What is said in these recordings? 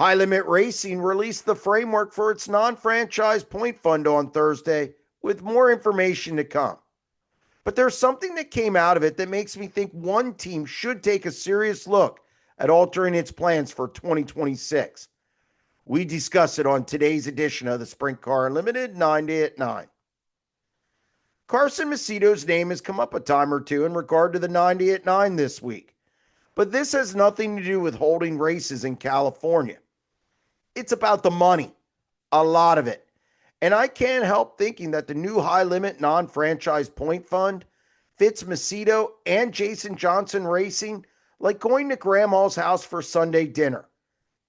High Limit Racing released the framework for its non-franchise point fund on Thursday, with more information to come. But there's something that came out of it that makes me think one team should take a serious look at altering its plans for 2026. We discuss it on today's edition of the Sprint Car Unlimited 90 at 9. Carson Macedo's name has come up a time or two in regard to the 90 at 9 this week, but this has nothing to do with holding races in California. It's about the money, a lot of it. And I can't help thinking that the new high-limit non-franchise point fund fits Macedo and Jason Johnson Racing like going to grandma's house for Sunday dinner.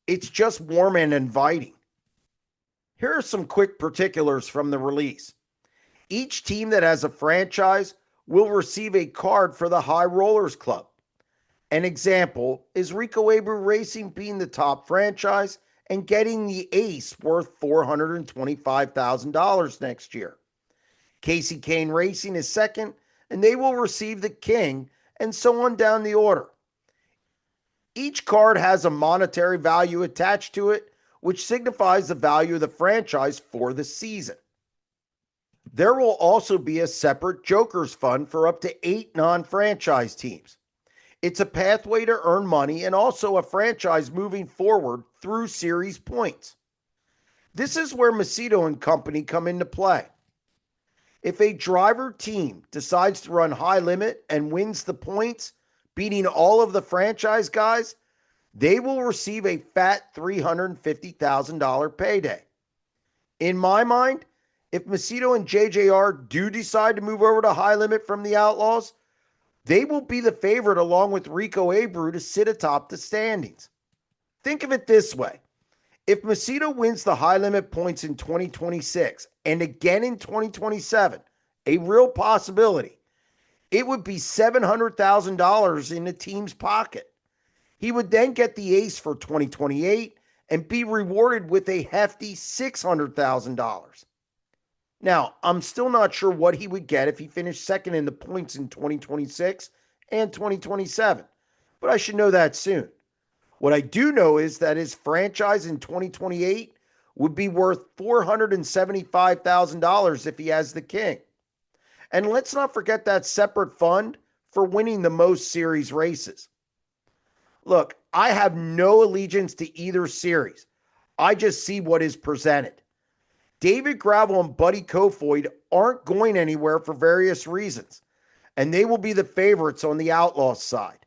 It's just warm and inviting. Here are some quick particulars from the release. Each team that has a franchise will receive a card for the High Rollers Club. An example is Rico Abreu Racing being the top franchise and getting the ace worth $425,000 next year. Casey Kane Racing is second, and they will receive the king, and so on down the order. Each card has a monetary value attached to it, which signifies the value of the franchise for the season. There will also be a separate Jokers Fund for up to 8 non-franchise teams. It's a pathway to earn money and also a franchise moving forward through series points. This is where Macedo and company come into play. If a driver team decides to run high limit and wins the points, beating all of the franchise guys, they will receive a fat $350,000 payday. In my mind, if Macedo and JJR do decide to move over to high limit from the Outlaws, they will be the favorite along with Rico Abreu to sit atop the standings. Think of it this way. If Macedo wins the high limit points in 2026 and again in 2027, a real possibility, it would be $700,000 in the team's pocket. He would then get the ace for 2028 and be rewarded with a hefty $600,000. Now, I'm still not sure what he would get if he finished second in the points in 2026 and 2027, but I should know that soon. What I do know is that his franchise in 2028 would be worth $475,000 if he has the king. And let's not forget that separate fund for winning the most series races. Look, I have no allegiance to either series. I just see what is presented. David Gravel and Buddy Kofoid aren't going anywhere for various reasons, and they will be the favorites on the Outlaws side.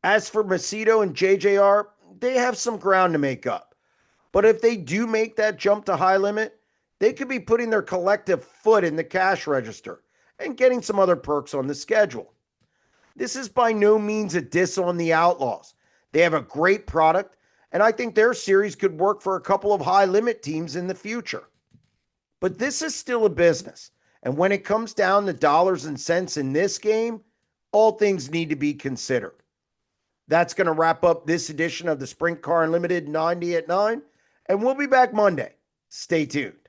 As for Macedo and JJR, they have some ground to make up. But if they do make that jump to high limit, they could be putting their collective foot in the cash register and getting some other perks on the schedule. This is by no means a diss on the Outlaws. They have a great product, and I think their series could work for a couple of high limit teams in the future. But this is still a business, and when it comes down to dollars and cents in this game, all things need to be considered. That's going to wrap up this edition of the Sprint Car Unlimited 90 at 9, and we'll be back Monday. Stay tuned.